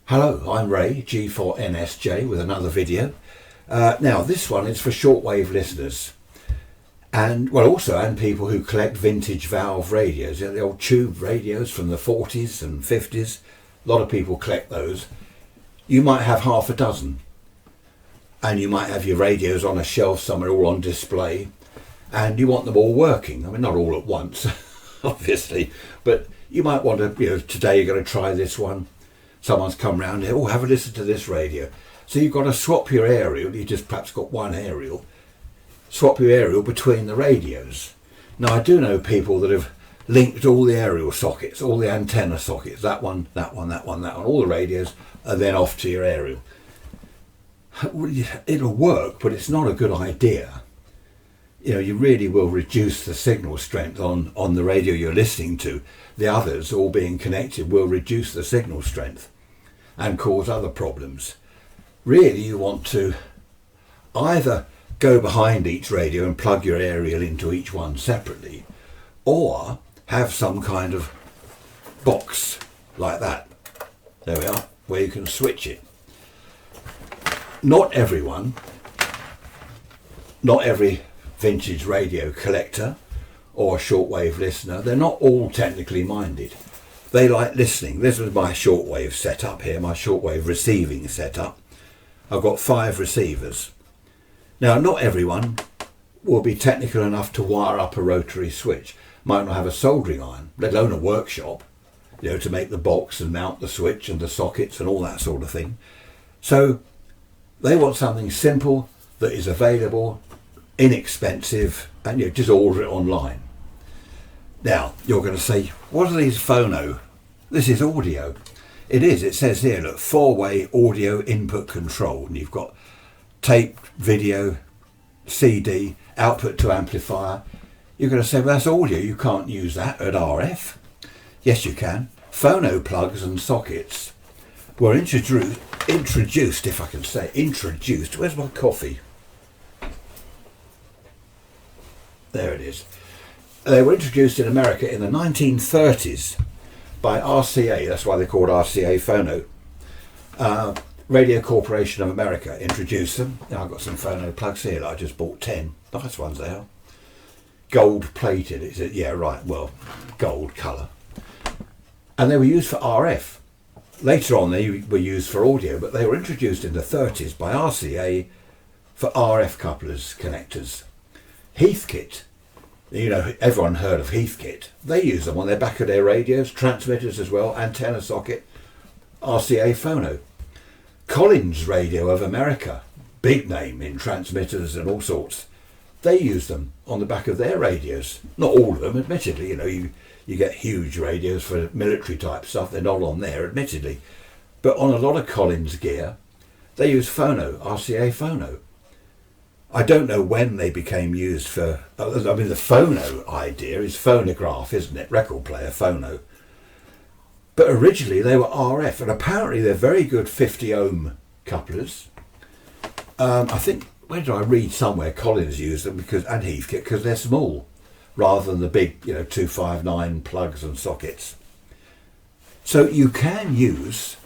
Hello, I'm Ray, G4NSJ, with another video. Now this one is for shortwave listeners and people who collect vintage valve radios, the old tube radios from the 40s and 50s. A lot of people collect those. You might have half a dozen and you might have your radios on a shelf somewhere all on display and you want them all working. I mean, not all at once, obviously, but you might want to, today you're going to try this one. Someone's come round here, have a listen to this radio. So you've got to swap your aerial, you just perhaps got one aerial, swap your aerial between the radios. Now I do know people that have linked all the aerial sockets, all the antenna sockets, that one, all the radios, and then off to your aerial. It'll work, but it's not a good idea. You really will reduce the signal strength on the radio you're listening to. The others, all being connected, will reduce the signal strength and cause other problems. Really, you want to either go behind each radio and plug your aerial into each one separately, or have some kind of box like that. There we are, where you can switch it. Not every vintage radio collector or shortwave listener, they're not all technically minded. They like listening. This was my shortwave setup here, my shortwave receiving setup. I've got 5 receivers. Now, not everyone will be technical enough to wire up a rotary switch. Might not have a soldering iron, let alone a workshop, to make the box and mount the switch and the sockets and all that sort of thing. So they want something simple that is available, inexpensive, and just order it online. Now you're going to say, what are these phono? This is audio. It is. It says here, look, 4-way audio input control, and you've got tape, video, CD, output to amplifier. You're going to say, well, that's audio, you can't use that at RF. Yes, you can. Phono plugs and sockets were introduced, if I can say, where's my coffee? There it is. They were introduced in America in the 1930s by RCA, that's why they're called RCA Phono. Radio Corporation of America introduced them. Now I've got some phono plugs here, I just bought 10. Nice ones they are. Gold plated, is it? Yeah, right, well, gold colour. And they were used for RF. Later on they were used for audio, but they were introduced in the 30s by RCA for RF couplers, connectors. Heathkit, everyone heard of Heathkit. They use them on their back of their radios, transmitters as well, antenna socket, RCA Phono. Collins Radio of America, big name in transmitters and all sorts. They use them on the back of their radios. Not all of them, admittedly. You get huge radios for military type stuff. They're not on there, admittedly. But on a lot of Collins gear, they use Phono, RCA Phono. I don't know when they became used for, the phono idea is phonograph, isn't it? Record player, phono. But originally they were RF, and apparently they're very good 50 ohm couplers. I think, where did I read somewhere, Collins used them and Heathkit, because they're small, rather than the big, 259 plugs and sockets. So you can use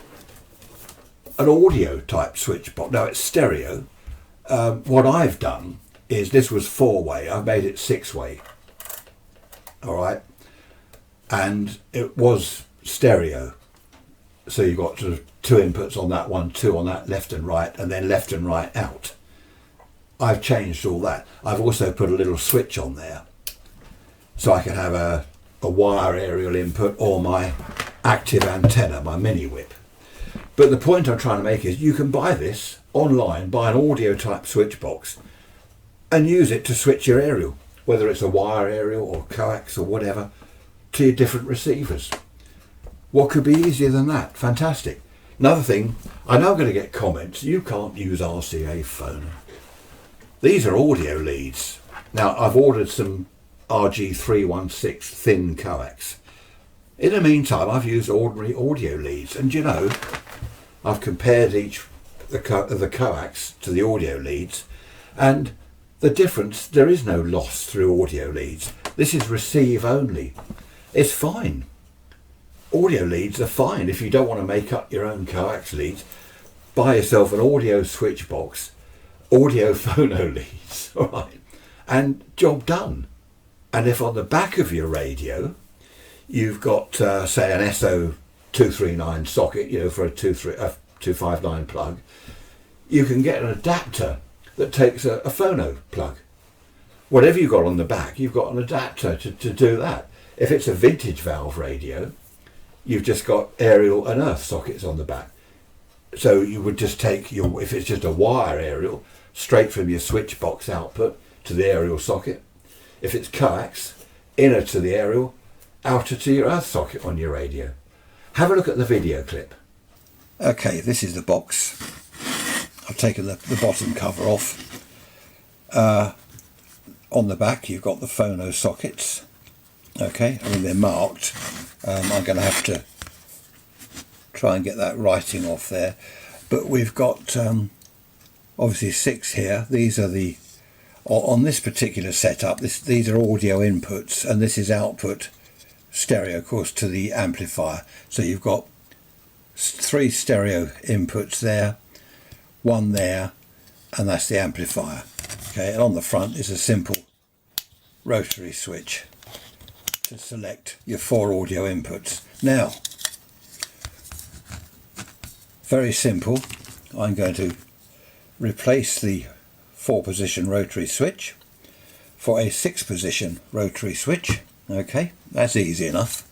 an audio type switch box. Now it's stereo. What I've done is, this was 4-way, I've made it 6-way, all right, and it was stereo, so you've got sort of 2 inputs on that one, 2 on that, left and right, and then left and right out. I've changed all that. I've also put a little switch on there, so I can have a wire aerial input or my active antenna, my mini whip. But the point I'm trying to make is, you can buy this online, buy an audio type switch box and use it to switch your aerial, whether it's a wire aerial or coax or whatever, to your different receivers. What could be easier than that? Fantastic. Another thing, I know I'm going to get comments, you can't use RCA Phono. These are audio leads. Now I've ordered some RG316 thin coax. In the meantime, I've used ordinary audio leads, and I've compared the coax to the audio leads, and the difference, there is no loss through audio leads. This is receive only. It's fine. audio leads are fine. If you don't want to make up your own coax leads, buy yourself an audio switch box, audio phono leads, all right, and job done. And if on the back of your radio you've got, say, an SO239 socket, you know, for a 259 plug, you can get an adapter that takes a phono plug. Whatever you've got on the back, you've got an adapter to do that. If it's a vintage valve radio, you've just got aerial and earth sockets on the back. So you would just take your, if it's just a wire aerial, straight from your switch box output to the aerial socket. If it's coax, inner to the aerial, outer to your earth socket on your radio. Have a look at the video clip. Okay, this is the box. I've taken the bottom cover off. On the back you've got the phono sockets. Okay, I mean they're marked. I'm going to have to try and get that writing off there. But we've got obviously 6 here. These are the, on this particular setup, these are audio inputs, and this is output stereo, of course, to the amplifier. So you've got 3 stereo inputs there, 1 there, and that's the amplifier. Okay, and on the front is a simple rotary switch to select your 4 audio inputs. Now, very simple. I'm going to replace the 4-position rotary switch for a 6-position rotary switch. Okay, that's easy enough.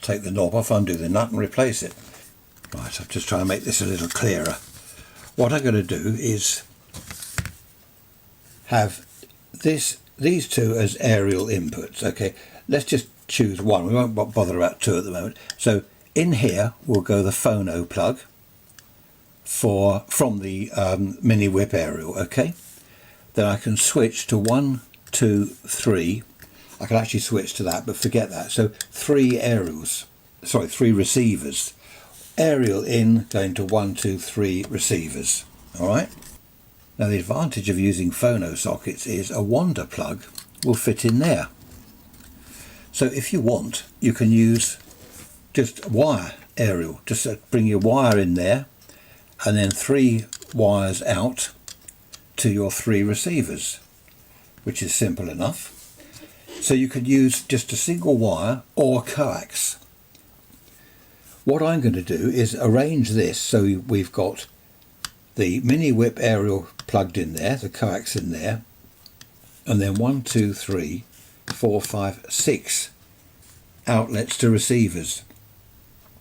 Take the knob off, undo the nut and replace it. Right, I'm just trying to make this a little clearer. What I'm going to do is have these 2 as aerial inputs. Okay, let's just choose 1. We won't bother about 2 at the moment. So in here will go the phono plug from the mini whip aerial. Okay, then I can switch to 1, 2, 3. I can actually switch to that, but forget that. So 3 receivers. Aerial in, going to 1, 2, 3 receivers. All right. Now the advantage of using phono sockets is a Wander plug will fit in there. So if you want, you can use just wire aerial. Just bring your wire in there and then 3 wires out to your 3 receivers, which is simple enough. So you could use just a single wire or coax. What I'm going to do is arrange this so we've got the mini whip aerial plugged in there, the coax in there, and then 1, 2, 3, 4, 5, 6 outlets to receivers.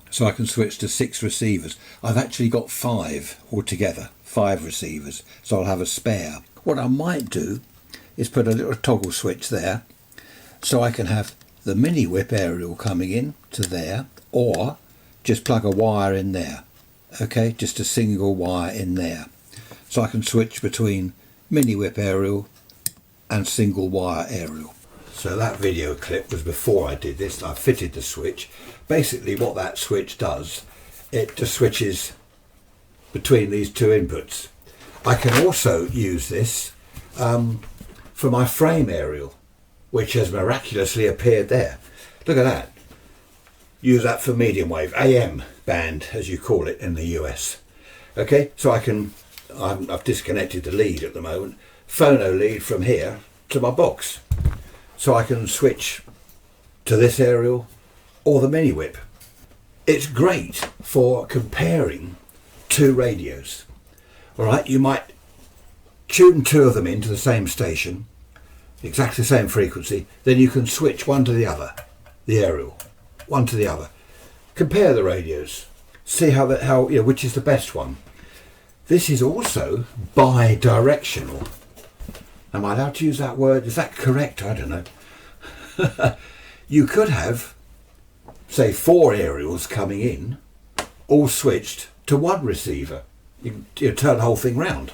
So I can switch to 6 receivers. I've actually got 5 altogether, 5 receivers, so I'll have a spare. What I might do is put a little toggle switch there, so I can have the mini whip aerial coming in to there, or just plug a wire in there. Okay, just a single wire in there. So I can switch between mini whip aerial and single wire aerial. So that video clip was before I did this. I fitted the switch. Basically what that switch does, it just switches between these 2 inputs. I can also use this for my frame aerial, which has miraculously appeared there. Look at that. Use that for medium wave, AM band as you call it in the US. Okay, so I've disconnected the lead at the moment, phono lead from here to my box. So I can switch to this aerial or the mini whip. It's great for comparing 2 radios. All right, you might tune 2 of them into the same station, exactly the same frequency, then you can switch one to the other, the aerial, one to the other. Compare the radios, see how which is the best one. This is also bi-directional. Am I allowed to use that word? Is that correct? I don't know. You could have, say, 4 aerials coming in, all switched to 1 receiver. You turn the whole thing round.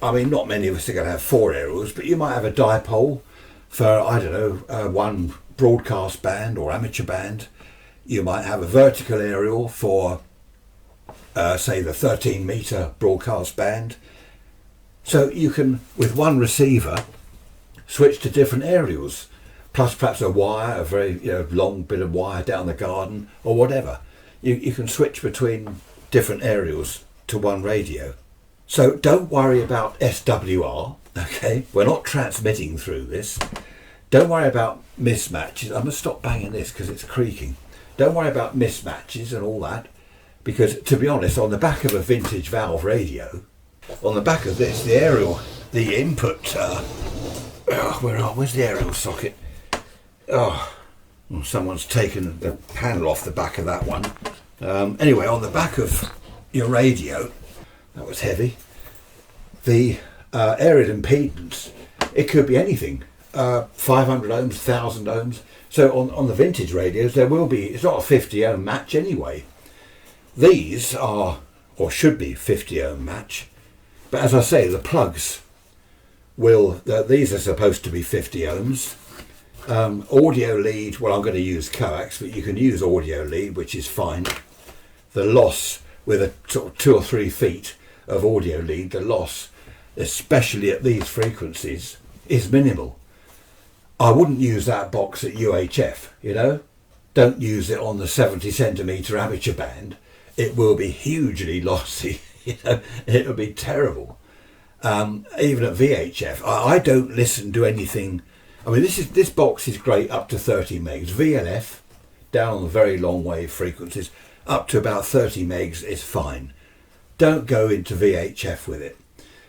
I mean, not many of us are going to have 4 aerials, but you might have a dipole for, I don't know, 1 broadcast band or amateur band. You might have a vertical aerial for, say, the 13-meter broadcast band. So you can, with 1 receiver, switch to different aerials. plus perhaps a wire, a very long bit of wire down the garden or whatever. You can switch between different aerials to one radio. So don't worry about SWR, okay? We're not transmitting through this. Don't worry about mismatches. I'm going to stop banging this because it's creaking. Don't worry about mismatches and all that, because to be honest, on the back of a vintage valve radio, on the back of this, the aerial, the input, where's the aerial socket? Oh, well, someone's taken the panel off the back of that one. Anyway, on the back of your radio, that was heavy, the aerial impedance, it could be anything, 500 ohms, 1000 ohms. So on the vintage radios, there will be, it's not a 50 ohm match anyway. These are, or should be, 50 ohm match. But as I say, the plugs these are supposed to be 50 ohms. Audio lead, well, I'm going to use coax, but you can use audio lead, which is fine. The loss with a sort of 2 or 3 feet of audio lead, the loss, especially at these frequencies, is minimal. I wouldn't use that box at UHF, Don't use it on the 70 centimetre amateur band. It will be hugely lossy, it'll be terrible. Even at VHF, I don't listen to anything. I mean, this box is great up to 30 megs. VLF, down on the very long wave frequencies, up to about 30 megs is fine. Don't go into VHF with it,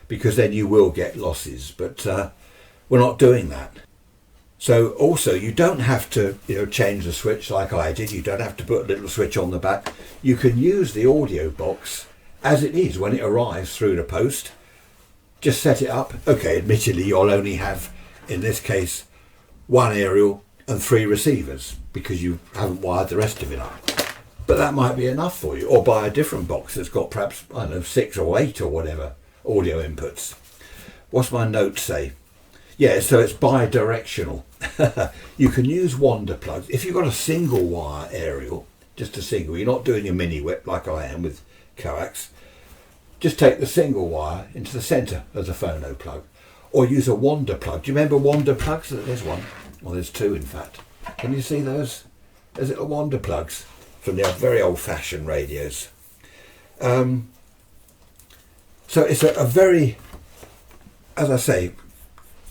because then you will get losses, but we're not doing that. So also, you don't have to change the switch like I did. You don't have to put a little switch on the back. You can use the audio box as it is when it arrives through the post. Just set it up. Okay, admittedly, you'll only have, in this case, 1 aerial and 3 receivers because you haven't wired the rest of it up. But that might be enough for you. Or buy a different box that's got perhaps, 6 or 8 or whatever audio inputs. What's my note say? Yeah, so it's bi-directional. You can use wander plugs. If you've got a single wire aerial, just a single, you're not doing a mini whip like I am with coax, just take the single wire into the centre of the phono plug, or use a wander plug. Do you remember wander plugs? There's one. Well, there's 2 in fact. Can you see those? There's little wander plugs from the very old-fashioned radios. So it's a very, as I say,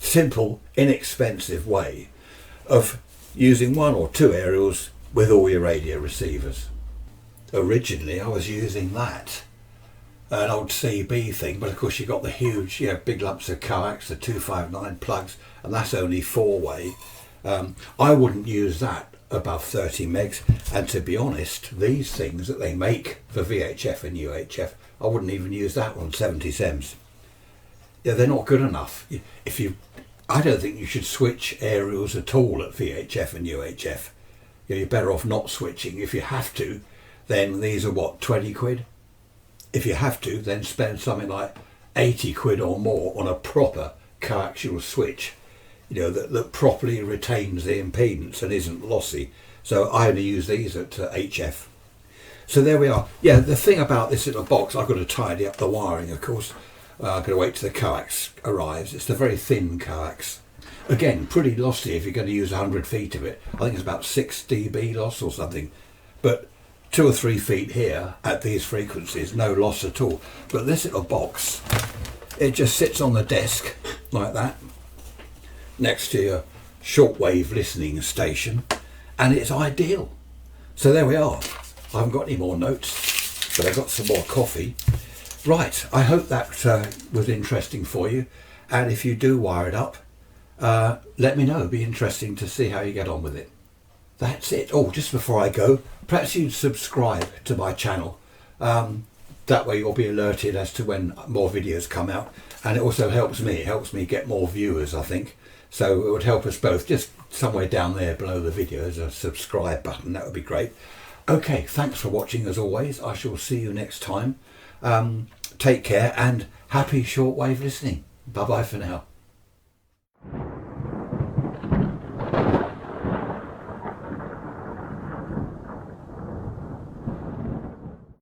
simple, inexpensive way of using 1 or 2 aerials with all your radio receivers. Originally I was using that, an old CB thing, but of course you got the huge, big lumps of coax, the 259 plugs, and that's only 4-way. I wouldn't use that above 30 megs, and to be honest, these things that they make for VHF and UHF, I wouldn't even use that on 70 sems. Yeah, they're not good enough. I don't think you should switch aerials at all at VHF and UHF. You're better off not switching. If you have to, then these are 20 quid? If you have to, then spend something like 80 quid or more on a proper coaxial switch, that properly retains the impedance and isn't lossy. So I only use these at HF. So there we are. Yeah, the thing about this little box, I've got to tidy up the wiring, of course. I've got to wait till the coax arrives. It's the very thin coax. Again, pretty lossy if you're going to use 100 feet of it. I think it's about 6 dB loss or something. But 2 or 3 feet here at these frequencies, no loss at all. But this little box, it just sits on the desk like that, next to your shortwave listening station, and it's ideal. So there we are. I haven't got any more notes, but I've got some more coffee. Right, I hope that was interesting for you, and if you do wire it up, let me know. It'd be interesting to see how you get on with it. That's it. Oh, just before I go, perhaps you'd subscribe to my channel. That way you'll be alerted as to when more videos come out, and it also helps me. It helps me get more viewers, I think. So it would help us both. Just somewhere down there below the video is a subscribe button. That would be great. Okay, thanks for watching as always. I shall see you next time. Take care and happy shortwave listening. Bye bye for now.